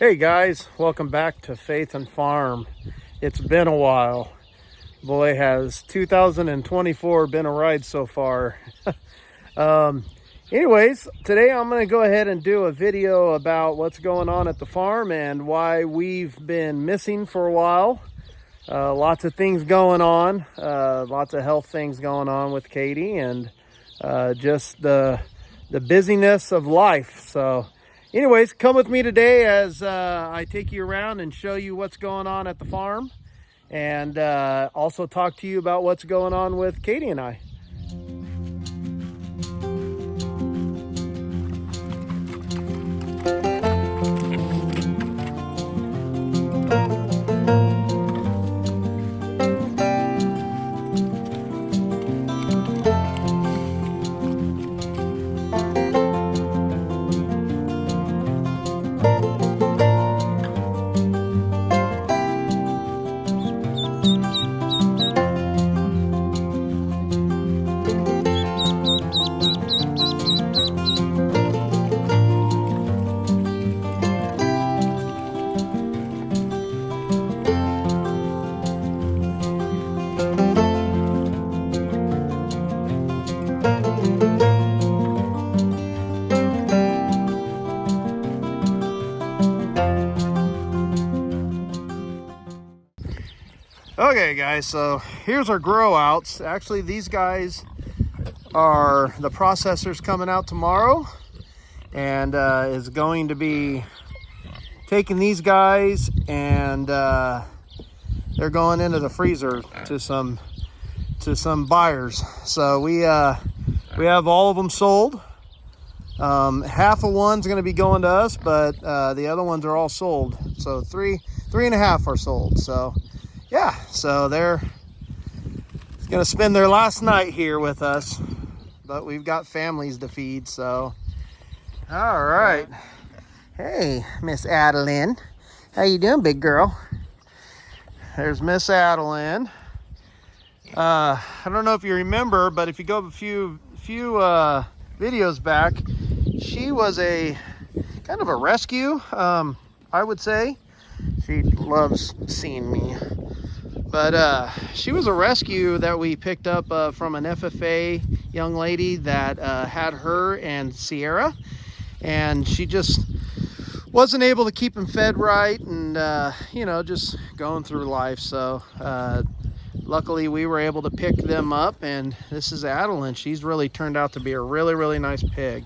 Hey guys, welcome back to Faith and Farm. It's been a while. Boy, has 2024 been a ride so far. Anyways, today I'm going to go ahead and do a video about what's going on at the farm and why we've been missing for a while. Lots of things going on, lots of health things going on with Katie, and just the busyness of life. So anyways, come with me today as I take you around and show you what's going on at the farm, and also talk to you about what's going on with Katie and I. Okay guys, so here's our grow outs. Actually, these guys are the processors coming out tomorrow, and is going to be taking these guys, and they're going into the freezer to some buyers. So we have all of them sold. Half of one's going to be going to us, but the other ones are all sold. So three and a half are sold. So yeah, so they're going to spend their last night here with us, but we've got families to feed. So all right. Hey, Miss Adeline, how you doing, big girl? There's Miss Adeline. I don't know if you remember, but if you go a few videos back, she was a kind of a rescue, I would say. She loves seeing me. But she was a rescue that we picked up from an FFA young lady that had her and Sierra, and she just wasn't able to keep them fed right, and you know, just going through life. So luckily we were able to pick them up, and this is Adeline. She's really turned out to be a really nice pig.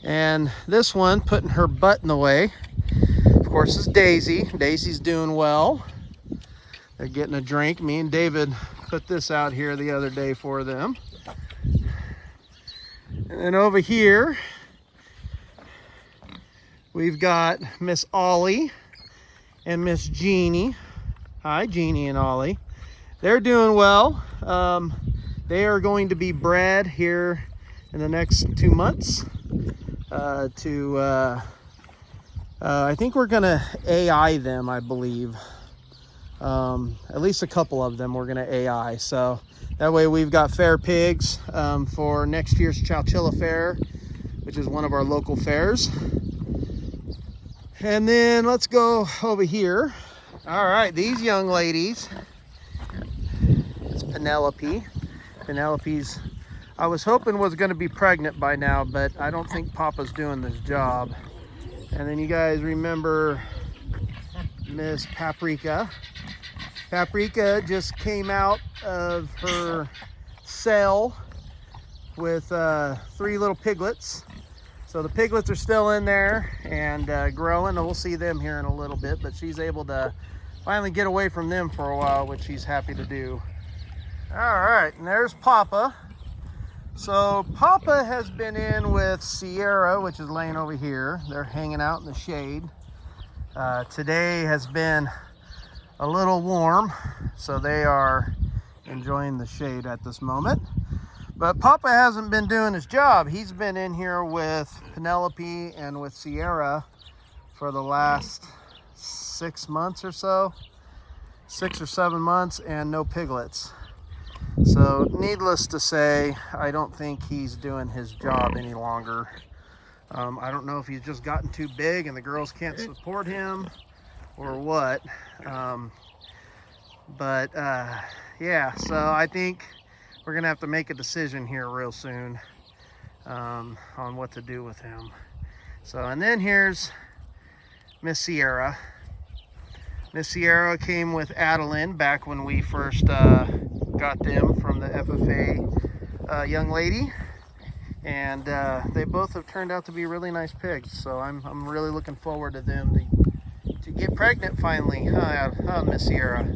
And this one, putting her butt in the way, of course, is Daisy. Daisy's doing well. They're getting a drink. Me and David put this out here the other day for them. And then over here, we've got Miss Ollie and Miss Jeannie. Hi, Jeannie and Ollie. They're doing well. They are going to be bred here in the next 2 months. I think we're gonna AI them, I believe. At least a couple of them we're gonna AI. So that way we've got fair pigs for next year's Chowchilla Fair, which is one of our local fairs. And then let's go over here. All right, these young ladies. It's Penelope. Penelope's, I was hoping was going to be pregnant by now, but I don't think Papa's doing this job. And then you guys remember Miss Paprika. Paprika just came out of her cell with 3 little piglets. So the piglets are still in there and growing, and we'll see them here in a little bit, but she's able to finally get away from them for a while, which she's happy to do. All right, and there's Papa. So Papa has been in with Sierra, which is laying over here. They're hanging out in the shade. Today has been a little warm, so they are enjoying the shade at this moment. But Papa hasn't been doing his job. He's been in here with Penelope and with Sierra for the last 6 months or so, 6 or 7 months, and no piglets. So needless to say, I don't think he's doing his job any longer. I don't know if he's just gotten too big and the girls can't support him or what. Yeah, so I think we're gonna have to make a decision here real soon on what to do with him. So, and then here's Miss Sierra. Miss Sierra came with Adeline back when we first got them from the FFA young lady, and they both have turned out to be really nice pigs. So I'm really looking forward to them to get pregnant finally, huh, Miss Sierra?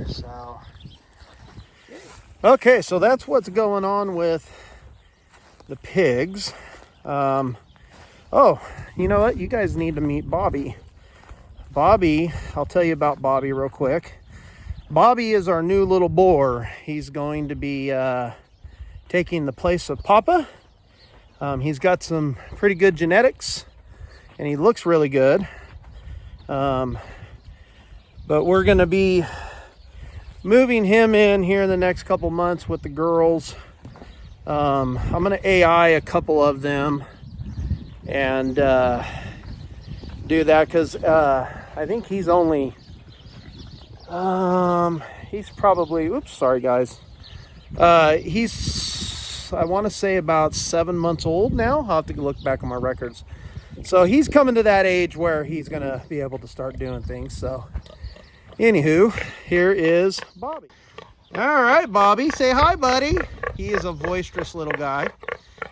So, okay, so that's what's going on with the pigs. Oh, you know what? You guys need to meet Bobby. Bobby, I'll tell you about Bobby real quick. Bobby is our new little boar. He's going to be taking the place of Papa. He's got some pretty good genetics, and he looks really good. But we're going to be moving him in here in the next couple months with the girls. I'm going to AI a couple of them and do that because I think he's only, he's probably, oops, sorry guys. He's, I want to say about 7 months old now. I'll have to look back on my records. So he's coming to that age where he's going to be able to start doing things. So anywho, here is Bobby. All right, Bobby, say hi, buddy. He is a boisterous little guy.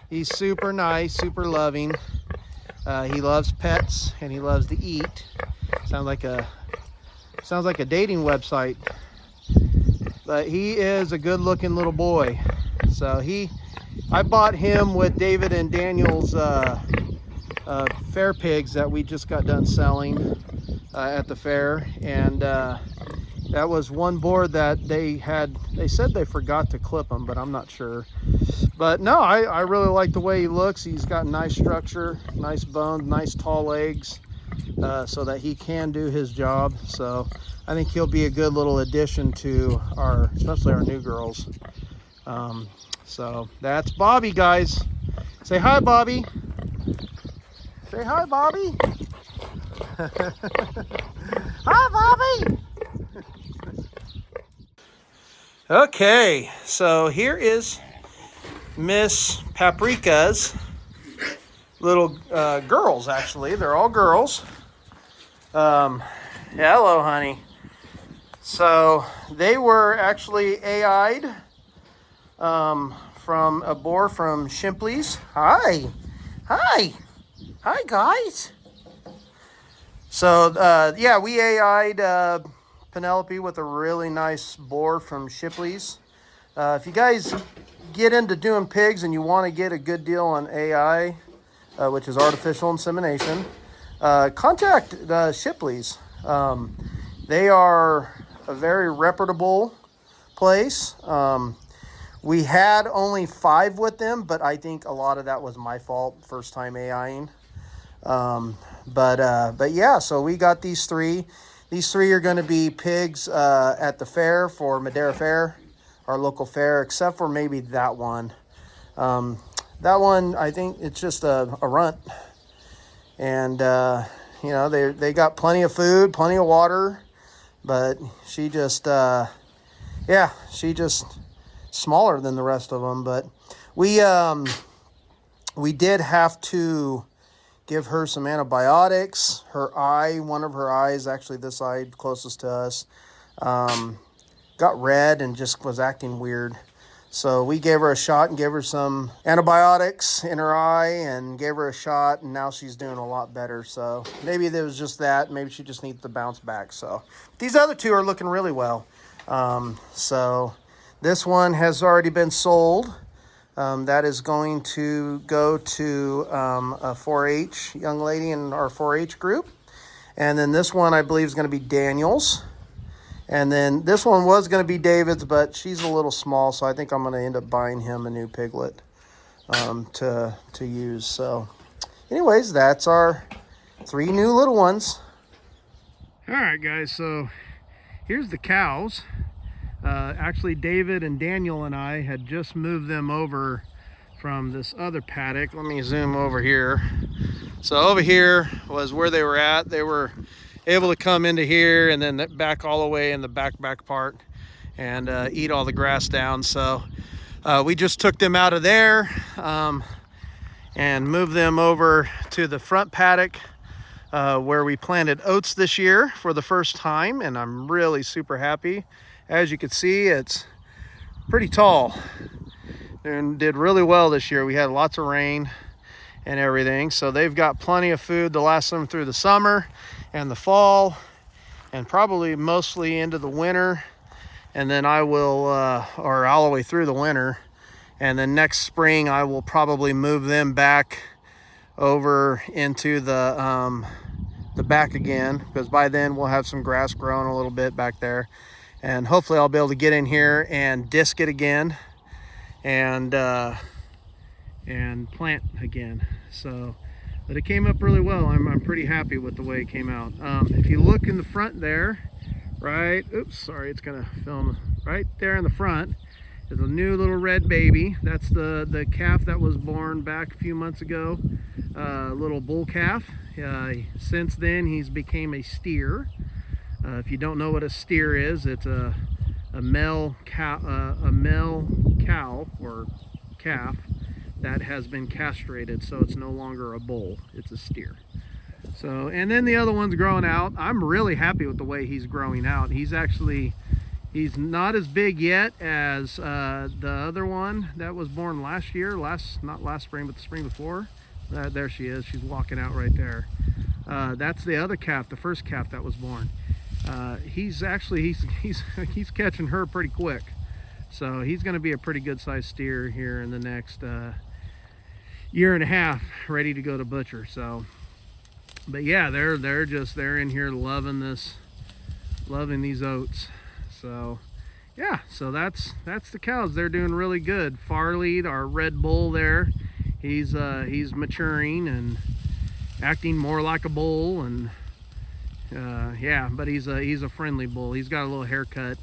He's super nice, super loving. He loves pets and he loves to eat. Sounds like a dating website. But he is a good-looking little boy. So I bought him with David and Daniel's fair pigs that we just got done selling at the fair, and that was one boar that they said they forgot to clip him, but I'm not sure. But no, I really like the way he looks. He's got nice structure, nice bones, nice tall legs, so that he can do his job. So I think he'll be a good little addition to especially our new girls. So that's Bobby, guys. Say hi, Bobby. Say hi, Bobby. Hi, Bobby. Okay, so here is Miss Paprika's little girls, actually. They're all girls. Yeah, hello, honey. So they were actually AI'd from a boar from Shimpleys. Hi. Hi. Hi, guys. So, yeah, we AI'd Penelope with a really nice boar from Shipley's. If you guys get into doing pigs and you want to get a good deal on AI, which is artificial insemination, contact Shipley's. They are a very reputable place. We had only 5 with them, but I think a lot of that was my fault, first time AIing. But yeah, so we got these 3. These 3 are going to be pigs at the fair for Madera Fair, our local fair, except for maybe that one. That one, I think it's just a runt. And, you know, they got plenty of food, plenty of water, but she just, yeah, she just smaller than the rest of them. But we did have to give her some antibiotics. Her eye, one of her eyes, actually this eye closest to us, got red and just was acting weird. So we gave her a shot and gave her some antibiotics in her eye and gave her a shot, and now she's doing a lot better. So maybe there was just that. Maybe she just needs to bounce back. So these other 2 are looking really well. So this one has already been sold. That is going to go to a 4-H young lady in our 4-H group. And then this one, I believe, is going to be Daniel's. And then this one was going to be David's, but she's a little small, so I think I'm going to end up buying him a new piglet to use. So anyways, that's our 3 new little ones. All right, guys, so here's the cows. Actually, David and Daniel and I had just moved them over from this other paddock. Let me zoom over here. So over here was where they were at. They were able to come into here and then back all the way in the back part and eat all the grass down. So we just took them out of there and moved them over to the front paddock where we planted oats this year for the first time, and I'm really super happy. As you can see, it's pretty tall and did really well this year. We had lots of rain and everything, so they've got plenty of food to last them through the summer and the fall and probably mostly into the winter, and then I will or all the way through the winter, and then next spring I will probably move them back over into the back again, because by then we'll have some grass growing a little bit back there, and hopefully I'll be able to get in here and disc it again and plant again. So, but it came up really well. I'm pretty happy with the way it came out. If you look in the front there, right, oops, sorry, it's gonna film right there in the front is a new little red baby. That's the calf that was born back a few months ago, little bull calf. Since then he's became a steer. If you don't know what a steer is, it's a male cow or calf that has been castrated, so it's no longer a bull, it's a steer. So, and then the other one's growing out. I'm really happy with the way he's growing out. He's not as big yet as the other one that was born last year, not last spring, but the spring before. There she is, she's walking out right there. That's the other calf, the first calf that was born. He's catching her pretty quick, so he's going to be a pretty good sized steer here in the next year and a half, ready to go to butcher. So, but yeah, they're in here loving these oats. So yeah, so that's the cows. They're doing really good. Farley, our red bull there, he's maturing and acting more like a bull, and yeah, but he's a friendly bull. He's got a little haircut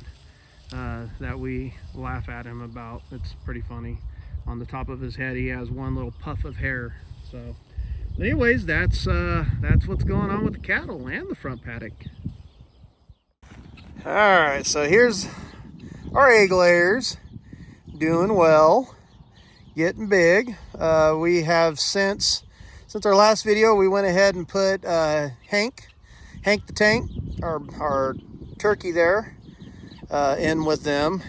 that we laugh at him about. It's pretty funny. On the top of his head he has one little puff of hair. So anyways, that's what's going on with the cattle and the front paddock. All right, so here's our egg layers, doing well, getting big. We have since our last video, we went ahead and put Hank the Tank, our turkey there, in with them.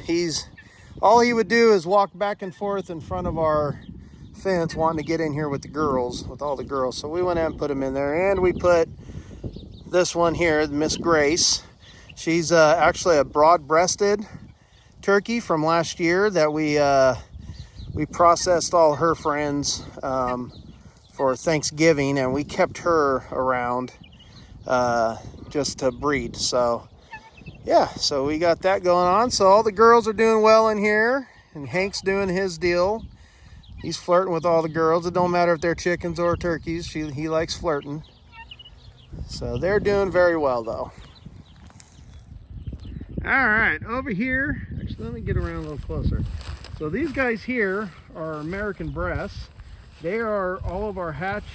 All he would do is walk back and forth in front of our fence, wanting to get in here with all the girls. So we went ahead and put him in there, and we put this one here, Miss Grace. She's actually a broad-breasted turkey from last year that we processed all her friends for Thanksgiving, and we kept her around just to breed. So yeah, so we got that going on. So all the girls are doing well in here, and Hank's doing his deal. He's flirting with all the girls. It don't matter if they're chickens or turkeys. He likes flirting. So they're doing very well though. All right, over here, actually let me get around a little closer. So these guys here are American breasts. They are all of our hatch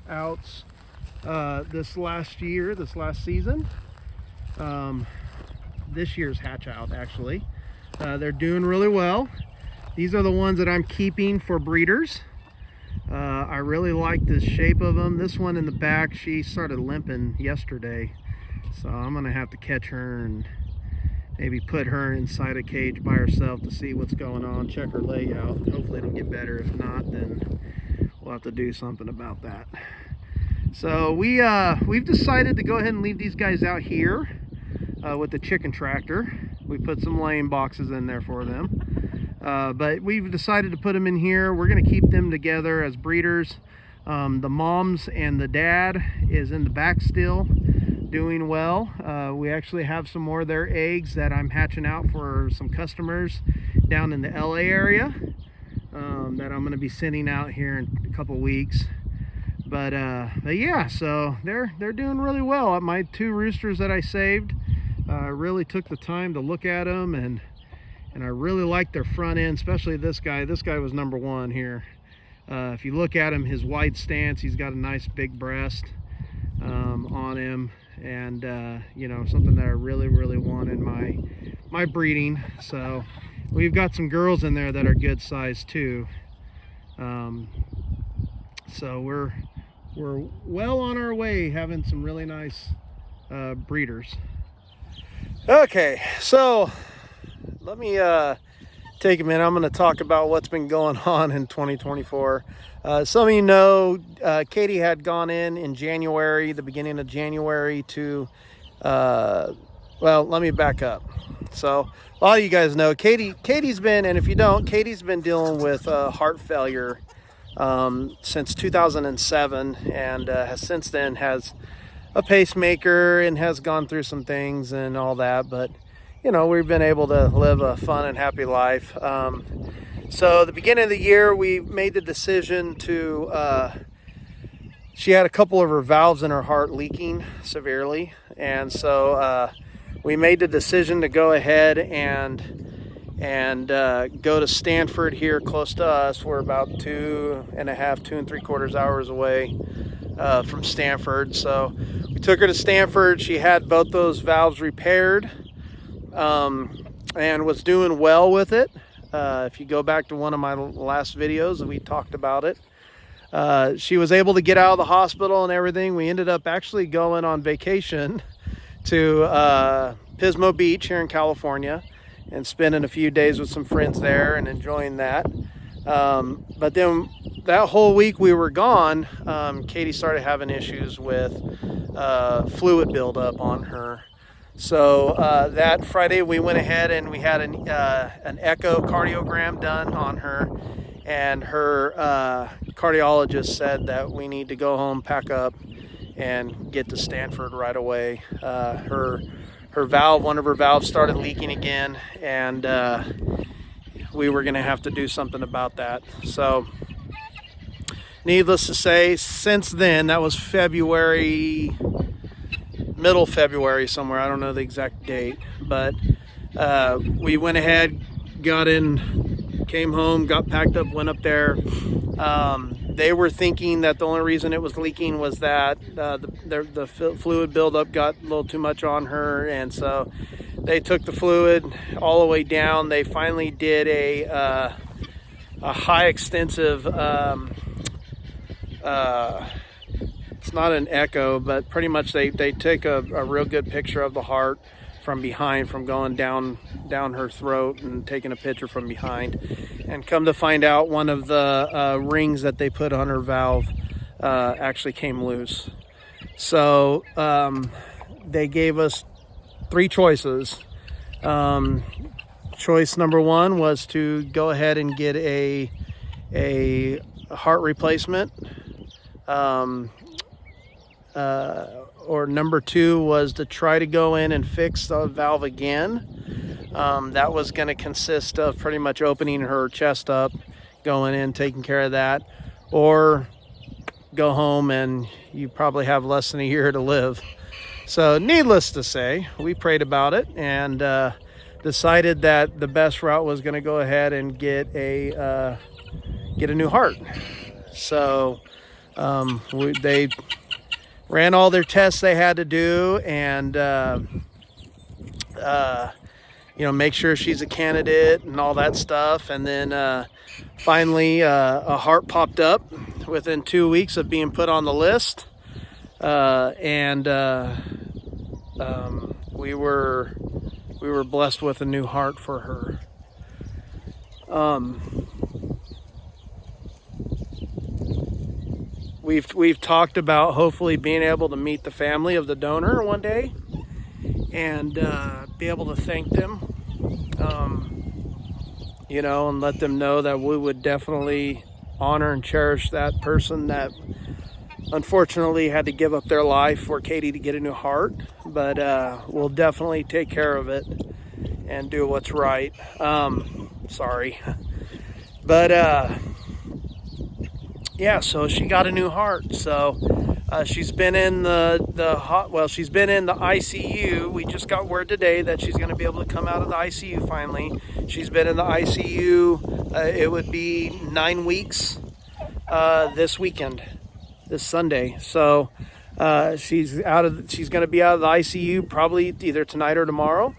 outs this last season. This year's hatch out, actually. They're doing really well. These are the ones that I'm keeping for breeders. I really like the shape of them. This one in the back, she started limping yesterday, so I'm gonna have to catch her and maybe put her inside a cage by herself to see what's going on, check her leg out. Hopefully it'll get better. If not, then we'll have to do something about that. So we've decided to go ahead and leave these guys out here with the chicken tractor. We put some laying boxes in there for them, but we've decided to put them in here. We're going to keep them together as breeders. The moms and the dad is in the back still, doing well. We actually have some more of their eggs that I'm hatching out for some customers down in the LA area that I'm going to be sending out here in a couple weeks. But yeah, so they're doing really well. My 2 roosters that I saved, I really took the time to look at them, and I really like their front end, especially this guy. This guy was number 1 here. If you look at him, his wide stance, he's got a nice big breast on him, and you know, something that I really want in my breeding. So we've got some girls in there that are good size too. So we're well on our way having some really nice breeders. Okay, so let me take a minute. I'm going to talk about what's been going on in 2024. Some of you know Katie had gone in January, the beginning of January, to well, let me back up. So a lot of you guys know Katie's been, and if you don't, Katie's been dealing with heart failure since 2007, and has since then has a pacemaker and has gone through some things and all that, but you know, we've been able to live a fun and happy life. So the beginning of the year, we made the decision to, she had a couple of her valves in her heart leaking severely, and so we made the decision to go ahead and go to Stanford here close to us. We're about 2 3/4 hours away from Stanford. So we took her to Stanford. She had both those valves repaired and was doing well with it. If you go back to one of my last videos, we talked about it. She was able to get out of the hospital and everything. We ended up actually going on vacation to Pismo Beach here in California and spending a few days with some friends there and enjoying that. But then that whole week we were gone, Katie started having issues with fluid buildup on her. So that Friday we went ahead and we had an echocardiogram done on her, and her cardiologist said that we need to go home, pack up, and get to Stanford right away. Her valve, one of her valves started leaking again, and we were going to have to do something about that. So needless to say, since then, that was February, middle February somewhere, I don't know the exact date, but we went ahead, got in, came home, got packed up, went up there. They were thinking that the only reason it was leaking was that the fluid buildup got a little too much on her, and so they took the fluid all the way down. They finally did a high extensive, it's not an echo, but pretty much they take a real good picture of the heart from behind, from going down her throat, and taking a picture from behind, and come to find out one of the rings that they put on her valve actually came loose. So they gave us 3 choices. Choice number 1 was to go ahead and get a heart replacement, or number 2 was to try to go in and fix the valve again. That was going to consist of pretty much opening her chest up, going in, taking care of that, or go home and you probably have less than a year to live. So needless to say, we prayed about it and decided that the best route was going to go ahead and get a new heart. So they ran all their tests they had to do, and you know, make sure she's a candidate and all that stuff. And then finally a heart popped up within 2 weeks of being put on the list, and we were blessed with a new heart for her. We've talked about hopefully being able to meet the family of the donor one day and be able to thank them, you know, and let them know that we would definitely honor and cherish that person that unfortunately had to give up their life for Katie to get a new heart. But we'll definitely take care of it and do what's right. Sorry. But yeah, so she got a new heart. So she's been in she's been in the ICU. We just got word today that she's going to be able to come out of the ICU finally. She's been in the ICU, it would be 9 weeks. this weekend, this Sunday. So she's going to be out of the ICU probably either tonight or tomorrow.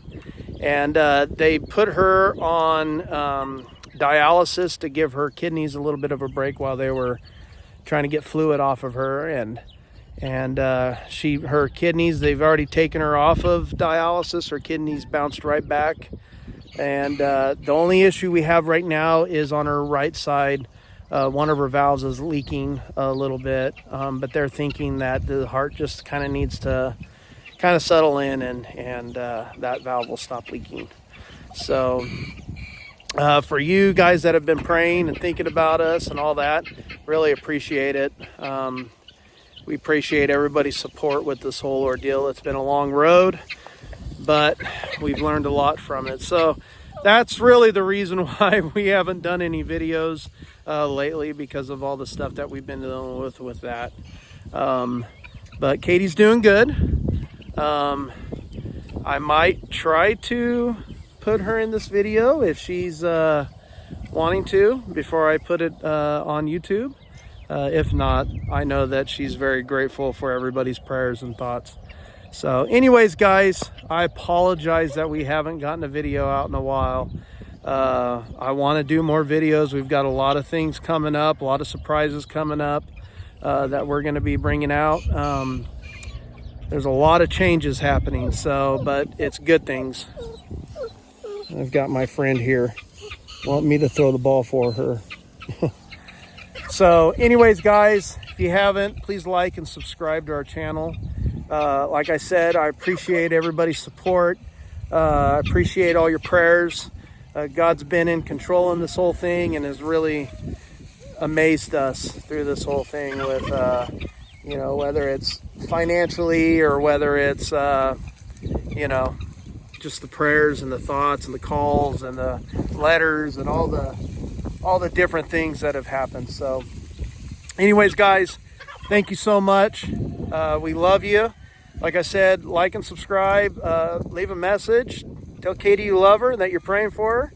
And they put her on dialysis to give her kidneys a little bit of a break while they were trying to get fluid off of her. And her kidneys, they've already taken her off of dialysis. Her kidneys bounced right back. And the only issue we have right now is on her right side. One of her valves is leaking a little bit, but they're thinking that the heart just kind of needs to kind of settle in, and that valve will stop leaking. So for you guys that have been praying and thinking about us and all that, really appreciate it. We appreciate everybody's support with this whole ordeal. It's been a long road, but we've learned a lot from it. So that's really the reason why we haven't done any videos lately, because of all the stuff that we've been dealing with that. But Katie's doing good. I might try to put her in this video if she's wanting to before I put it on YouTube. If not, I know that she's very grateful for everybody's prayers and thoughts. So anyways, guys, I apologize that we haven't gotten a video out in a while. I want to do more videos. We've got a lot of things coming up, a lot of surprises coming up that we're going to be bringing out. There's a lot of changes happening, but it's good things. I've got my friend here wanting me to throw the ball for her. So anyways, guys, if you haven't, please like and subscribe to our channel. Like I said, I appreciate everybody's support. I appreciate all your prayers. God's been in control in this whole thing and has really amazed us through this whole thing with, you know, whether it's financially or whether it's, you know, just the prayers and the thoughts and the calls and the letters and all the different things that have happened. So anyways, guys, thank you so much. We love you. Like I said, like and subscribe, leave a message, tell Katie you love her and that you're praying for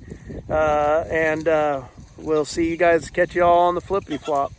her. And we'll see you guys, catch you all on the flippity flop.